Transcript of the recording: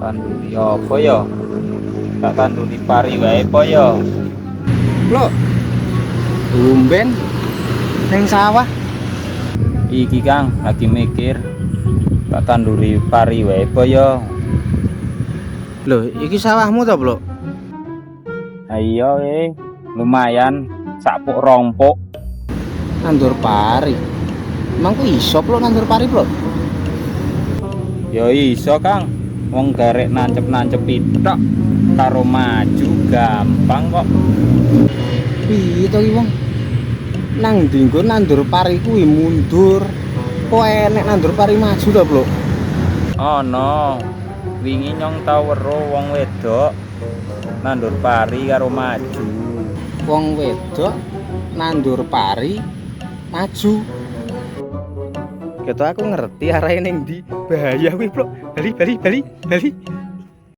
Tanduri apa ya? Tak tanduri pari wae apa ya? Lho, tumben neng sawah. Iki Kang lagi mikir. Tak tanduri pari wae apa ya? Lho, iki sawahmu to, Bro? Iya lumayan sapuk rompok. Nandur pari. Emang ku iso, Bro, nandur pari, Bro? Ya iso Kang. Wong garek nancep-nancep tok karo maju gampang kok. Piye to iki, Wong? Nang dinggo nandur pari kuwi mundur. Kok enek nandur pari maju to, Bro? Ono wingi nyong tau weruh wong wedok nandur pari karo maju. Wong wedok nandur pari maju. Ketok aku ngerti arahe ning ndi. Bahaya kuwi, Bro. Bali.